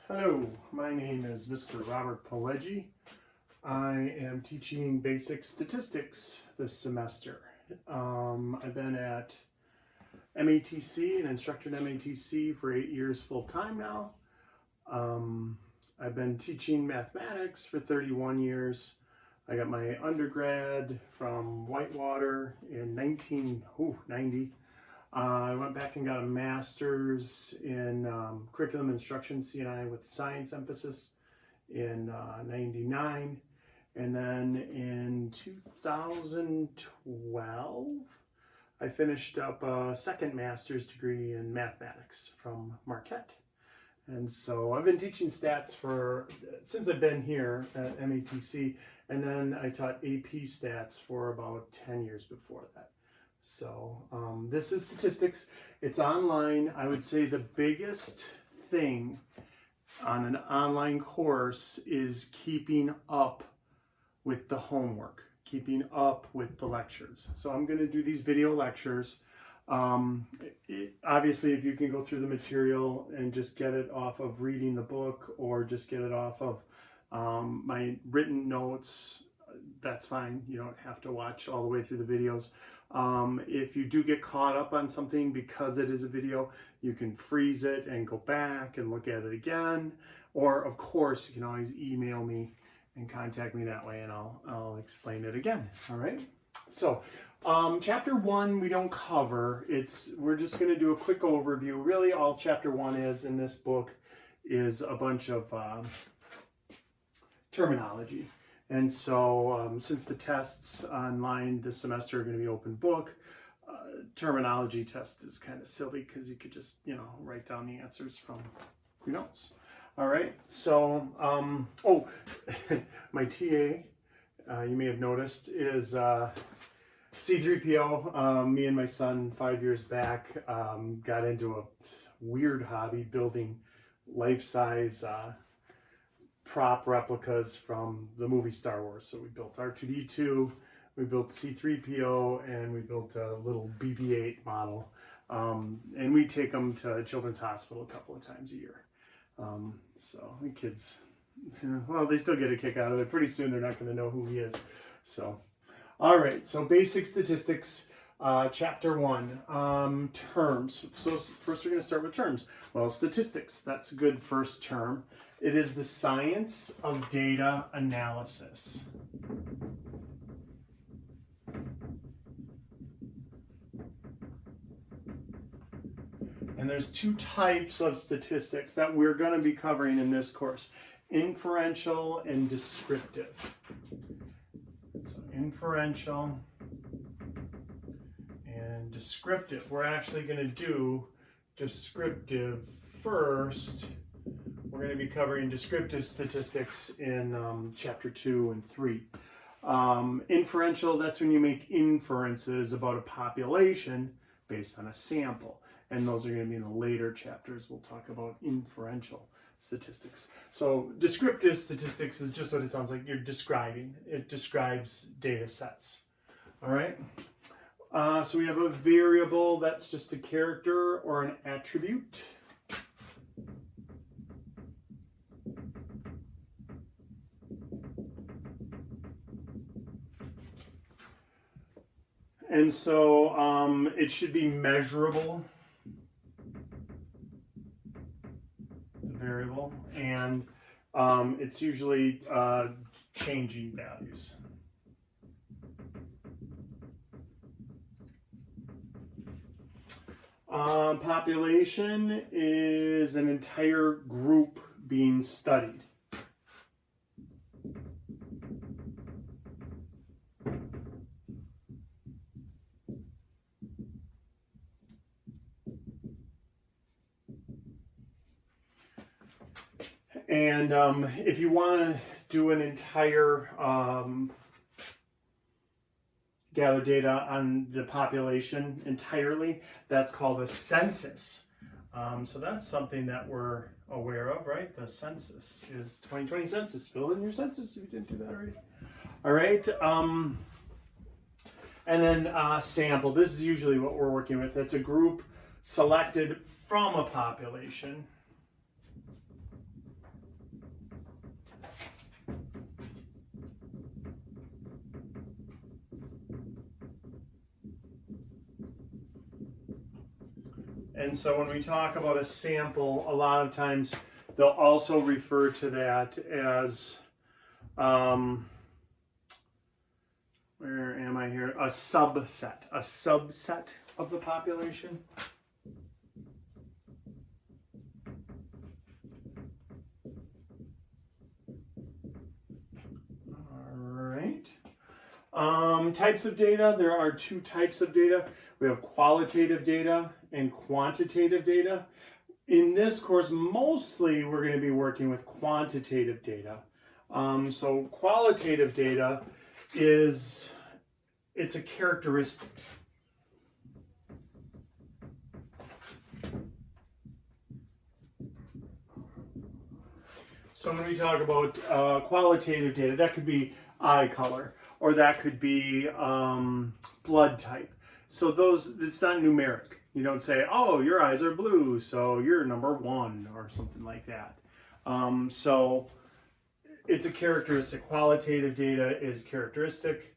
Hello, my name is Mr. Robert Pileggi. I am teaching basic statistics this semester. I've been at MATC, an instructor at MATC for 8 years full-time now. I've been teaching mathematics for 31 years. I got my undergrad from Whitewater in 1990. I went back and got a master's in curriculum instruction, C&I with science emphasis in 99. And then in 2012, I finished up a second master's degree in mathematics from Marquette. And so I've been teaching stats since I've been here at MATC, and then I taught AP stats for about 10 years before that. So this is statistics. It's online. I would say the biggest thing on an online course is keeping up with the homework, keeping up with the lectures. So I'm going to do these video lectures. Obviously, if you can go through the material and just get it off of reading the book or just get it off of my written notes, that's fine. You don't have to watch all the way through the videos. If you do get caught up on something because it is a video, you can freeze it and go back and look at it again. Or of course, you can always email me and contact me that way, and I'll explain it again. All right. So chapter 1 we don't cover. We're just going to do a quick overview. Really, all chapter 1 is in this book is a bunch of terminology. And so since the tests online this semester are going to be open book, terminology test is kind of silly because you could just, write down the answers from your notes. All right. So, my TA, you may have noticed, is C3PO. Me and my son 5 years back got into a weird hobby building life-size prop replicas from the movie Star Wars. So we built R2-D2, we built C3PO, and we built a little BB-8 model. And we take them to Children's Hospital a couple of times a year. So the kids, well, they still get a kick out of it. Pretty soon they're not going to know who he is. So, all right. So basic statistics, chapter 1, terms. So first we're going to start with terms. Well, statistics, that's a good first term. It is the science of data analysis. And there's two types of statistics that we're going to be covering in this course: inferential and descriptive. So inferential and descriptive. We're actually going to do descriptive first. We're going to be covering descriptive statistics in chapter 2 and 3. Inferential, that's when you make inferences about a population based on a sample. And those are going to be in the later chapters. We'll talk about inferential statistics. So descriptive statistics is just what it sounds like. You're describing. It describes data sets. All right. So we have a variable that's just a character or an attribute. And so it should be measurable, the variable, and it's usually changing values. Population is an entire group being studied. And if you want to do an entire gather data on the population entirely, that's called a census. So that's something that we're aware of, right? The census is 2020 census. Fill in your census if you didn't do that already. All right. And then sample. This is usually what we're working with. It's a group selected from a population. And so when we talk about a sample, a lot of times they'll also refer to that as, where am I here? A subset of the population. Types of data, there are two types of data. We have qualitative data and quantitative data. In this course, mostly we're going to be working with quantitative data. So qualitative data it's a characteristic. So when we talk about qualitative data, that could be eye color, or that could be blood type. So it's not numeric. You don't say, oh, your eyes are blue, so you're number 1 or something like that. So it's a characteristic. Qualitative data is characteristic.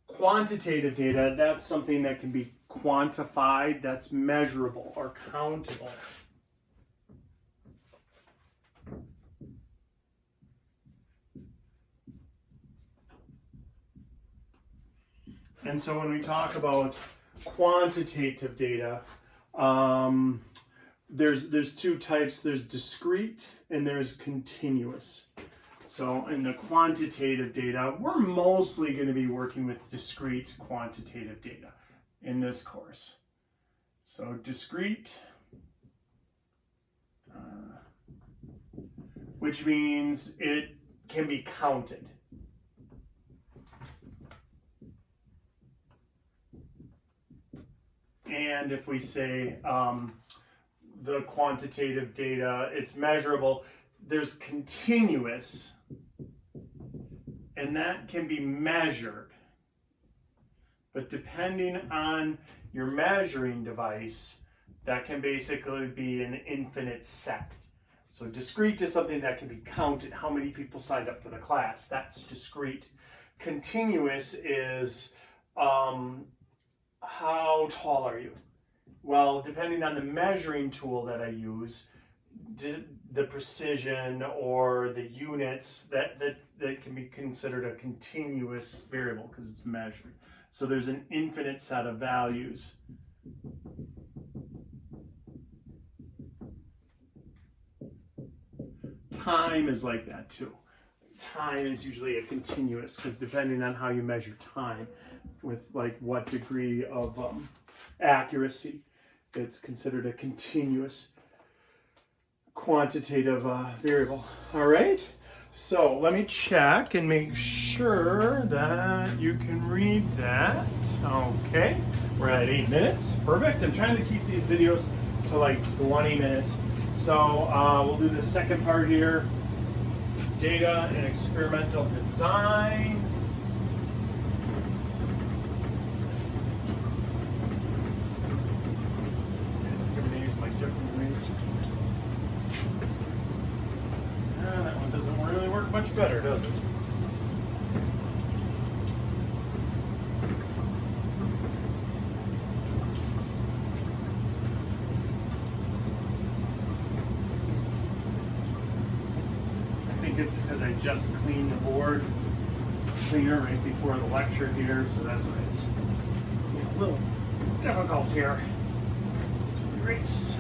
Quantitative data, that's something that can be quantified, that's measurable or countable. And so when we talk about quantitative data, there's two types. There's discrete and there's continuous. So in the quantitative data, we're mostly going to be working with discrete quantitative data in this course. So discrete, which means it can be counted. And if we say the quantitative data, it's measurable, there's continuous, and that can be measured. But depending on your measuring device, that can basically be an infinite set. So discrete is something that can be counted. How many people signed up for the class? That's discrete. Continuous is how tall are you? Well, depending on the measuring tool that I use, the precision or the units, that can be considered a continuous variable because it's measured. So there's an infinite set of values. Time is like that too. Time is usually a continuous because depending on how you measure time, with like what degree of accuracy, it's considered a continuous quantitative variable. All right, so let me check and make sure that you can read that. Okay, we're at 8 minutes. Perfect. I'm trying to keep these videos to like 20 minutes. So we'll do the second part here. Data and experimental design. I'm going to use my different ways. That one doesn't really work much better, does it? It's because I just cleaned the board cleaner right before the lecture here, so that's why it's a little difficult here to erase.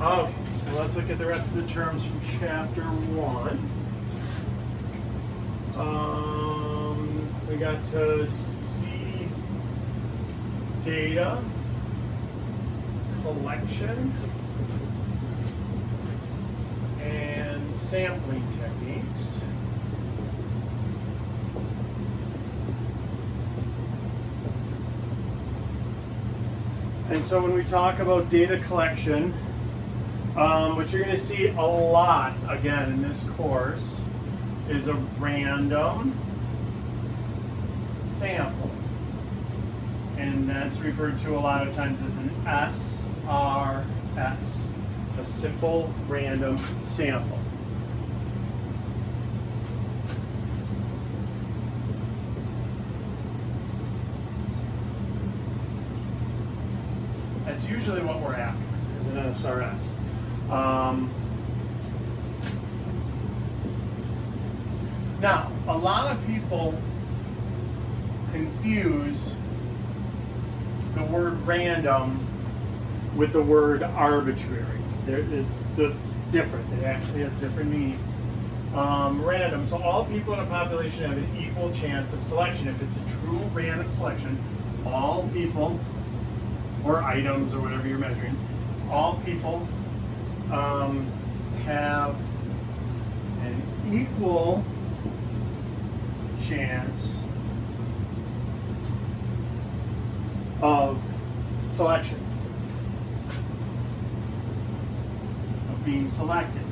Okay, so let's look at the rest of the terms from chapter 1. We got to see data collection and sampling techniques. And so when we talk about data collection, what you're going to see a lot again in this course is a random sample. And that's referred to a lot of times as an SRS, a simple random sample. That's usually what we're after as an SRS. Now, a lot of people confuse the word random with the word arbitrary. It's different. It actually has different meanings. Random, so all people in a population have an equal chance of selection. If it's a true random selection, all people, or items, or whatever you're measuring, all people have an equal chance of selection, of being selected.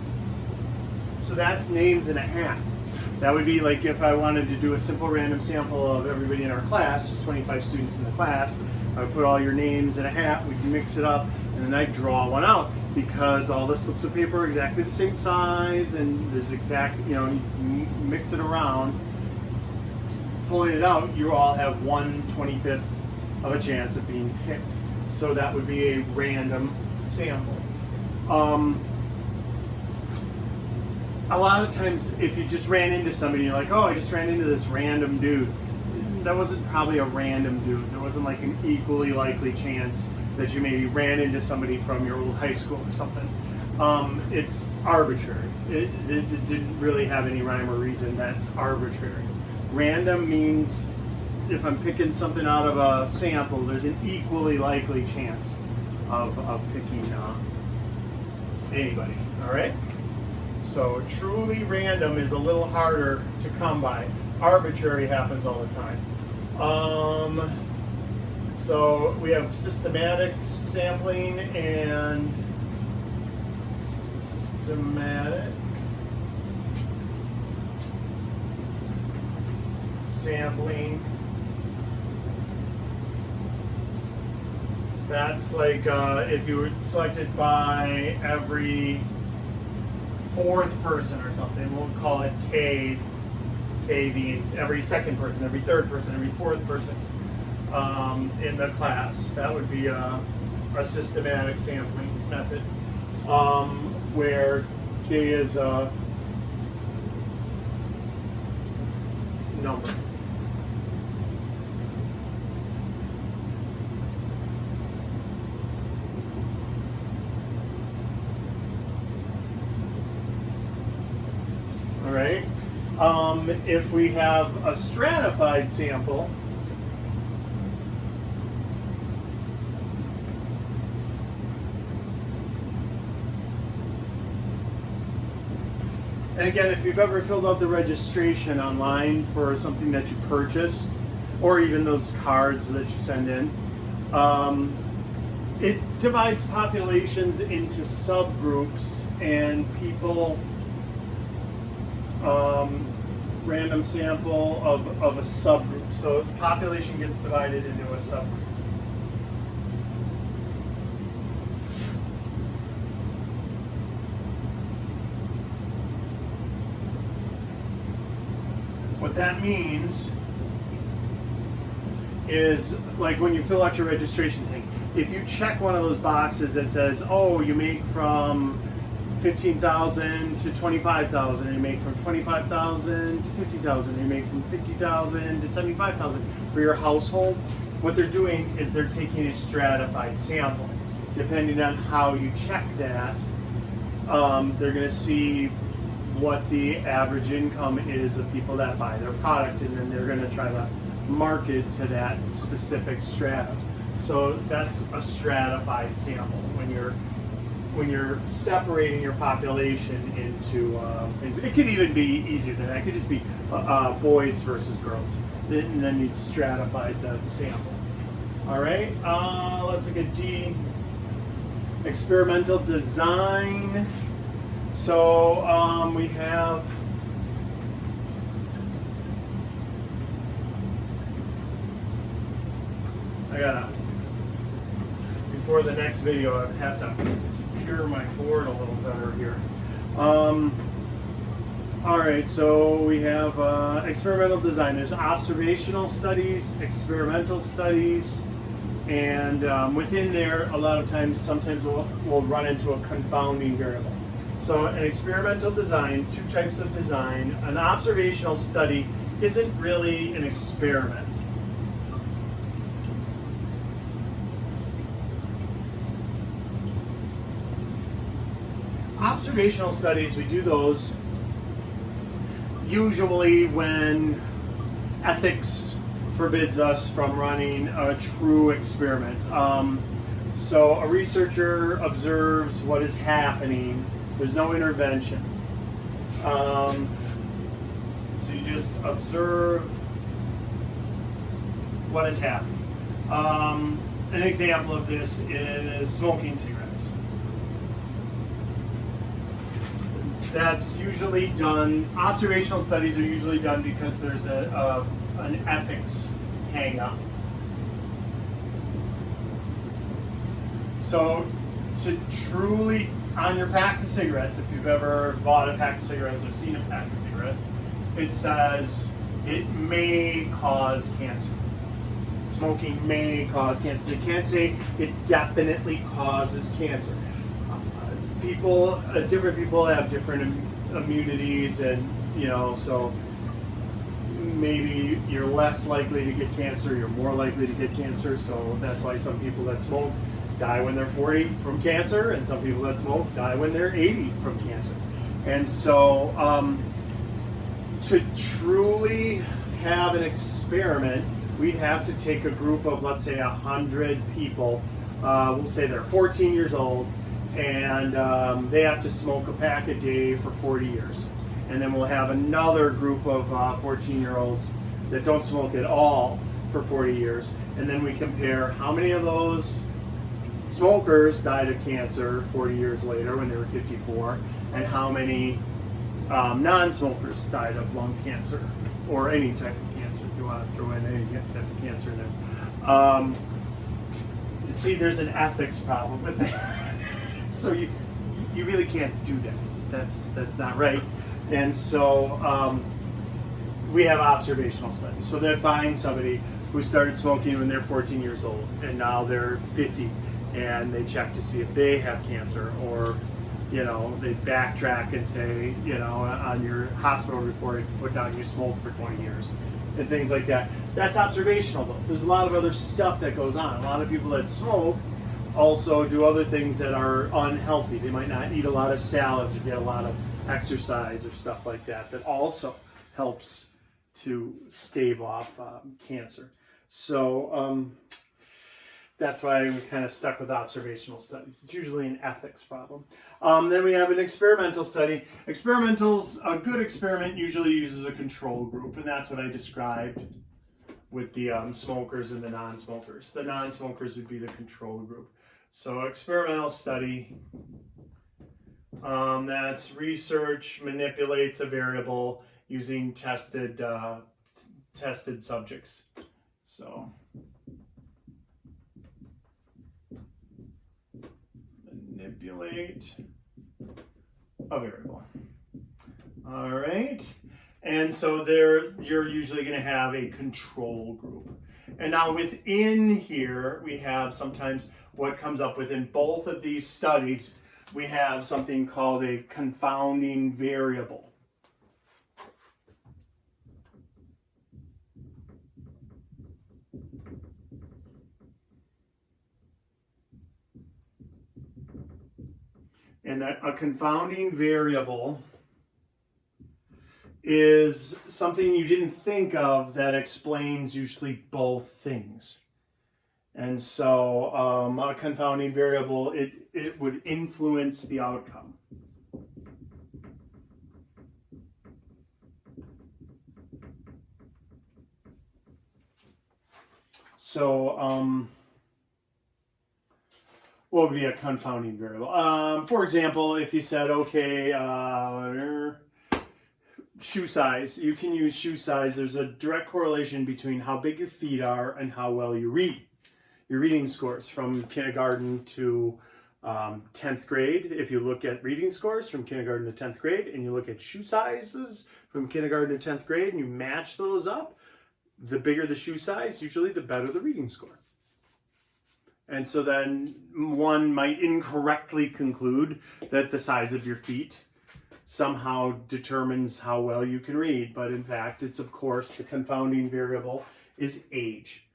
So that's names in a hat. That would be like if I wanted to do a simple random sample of everybody in our class. There's 25 students in the class. I would put all your names in a hat, we'd mix it up, and then I'd draw one out because all the slips of paper are exactly the same size, and there's exact, you mix it around. Pulling it out, you all have 1/25 of a chance of being picked. So that would be a random sample. A lot of times, if you just ran into somebody, you're like, oh, I just ran into this random dude. That wasn't probably a random dude. There wasn't like an equally likely chance that you maybe ran into somebody from your old high school or something. It's arbitrary. It didn't really have any rhyme or reason. That's arbitrary. Random means if I'm picking something out of a sample, there's an equally likely chance of picking anybody. All right? So truly random is a little harder to come by. Arbitrary happens all the time. So we have systematic sampling and systematic sampling. That's like if you were selected by every fourth person or something, we'll call it K being every second person, every third person, every fourth person in the class. That would be a systematic sampling method, where K is a number. All right. If we have a stratified sample, and again, if you've ever filled out the registration online for something that you purchased, or even those cards that you send in, it divides populations into subgroups, and people random sample of a subgroup. So the population gets divided into a subgroup. What that means is, like when you fill out your registration thing, if you check one of those boxes that says, oh, you make from 15,000 to 25,000, and you make from 25,000 to 50,000, and you make from 50,000 to 75,000 for your household, what they're doing is they're taking a stratified sample. Depending on how you check that, they're going to see what the average income is of people that buy their product, and then they're going to try to market to that specific strata. So that's a stratified sample when you're separating your population into things. It could even be easier than that. It could just be boys versus girls. And then you'd stratify the sample. All right, let's look at D. Experimental design. So we have before the next video, I have to secure my board a little better here. All right, so we have experimental design. There's observational studies, experimental studies, And within there, a lot of times, sometimes we'll run into a confounding variable. So an experimental design, two types of design. An observational study isn't really an experiment. Observational studies, we do those usually when ethics forbids us from running a true experiment. So a researcher observes what is happening. There's no intervention. So you just observe what is happening. An example of this is smoking cigarettes. That's usually done, observational studies are usually done because there's an ethics hang up. So to truly, on your packs of cigarettes, if you've ever bought a pack of cigarettes or seen a pack of cigarettes, it says it may cause cancer. Smoking may cause cancer. They can't say it definitely causes cancer. Different people have different immunities, and so maybe you're less likely to get cancer, you're more likely to get cancer. So that's why some people that smoke die when they're 40 from cancer, and some people that smoke die when they're 80 from cancer. And so to truly have an experiment, we'd have to take a group of, let's say, 100 people. We'll say they're 14 years old, and they have to smoke a pack a day for 40 years. And then we'll have another group of 14-year-olds that don't smoke at all for 40 years. And then we compare how many of those smokers died of cancer 40 years later when they were 54, and how many non-smokers died of lung cancer, or any type of cancer, if you want to throw in any type of cancer in there. See, there's an ethics problem with that. So you really can't do that. That's not right. And so we have observational studies. So they find somebody who started smoking when they're 14 years old, and now they're 50, and they check to see if they have cancer, or they backtrack and say, on your hospital report, you put down you smoked for 20 years, and things like that. That's observational, though. There's a lot of other stuff that goes on. A lot of people that smoke also do other things that are unhealthy. They might not eat a lot of salads or get a lot of exercise or stuff like that. That also helps to stave off cancer. So that's why we kind of stuck with observational studies. It's usually an ethics problem. Then we have an experimental study. A good experiment usually uses a control group, and that's what I described with the smokers and the non-smokers. The non-smokers would be the control group. So experimental study, that's research manipulates a variable using tested subjects. So manipulate a variable. All right. And so you're usually going to have a control group. And now within here, we have sometimes what comes up within both of these studies, we have something called a confounding variable. And a confounding variable is something you didn't think of that explains usually both things. And so a confounding variable, it would influence the outcome. So what would be a confounding variable? For example, if you said, okay, shoe size. You can use shoe size. There's a direct correlation between how big your feet are and how well you read. Your reading scores from kindergarten to 10th grade. If you look at reading scores from kindergarten to 10th grade, and you look at shoe sizes from kindergarten to 10th grade, and you match those up, the bigger the shoe size, usually the better the reading score. And so then one might incorrectly conclude that the size of your feet somehow determines how well you can read. But in fact, it's of course the confounding variable is age.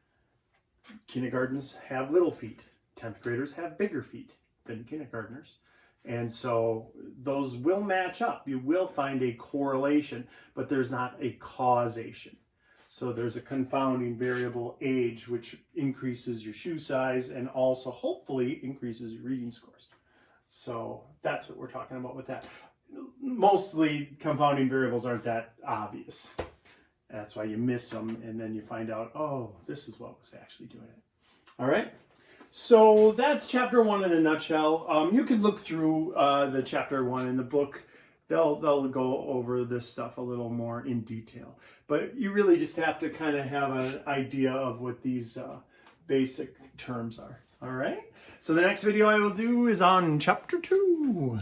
Kindergartens have little feet. 10th graders have bigger feet than kindergartners. And so those will match up. You will find a correlation, but there's not a causation. So there's a confounding variable, age, which increases your shoe size and also hopefully increases your reading scores. So that's what we're talking about with that. Mostly confounding variables aren't that obvious. That's why you miss them and then you find out, oh, this is what was actually doing it. All right. So that's chapter 1 in a nutshell. You can look through the chapter 1 in the book. They'll go over this stuff a little more in detail. But you really just have to kind of have an idea of what these basic terms are. All right. So the next video I will do is on chapter 2.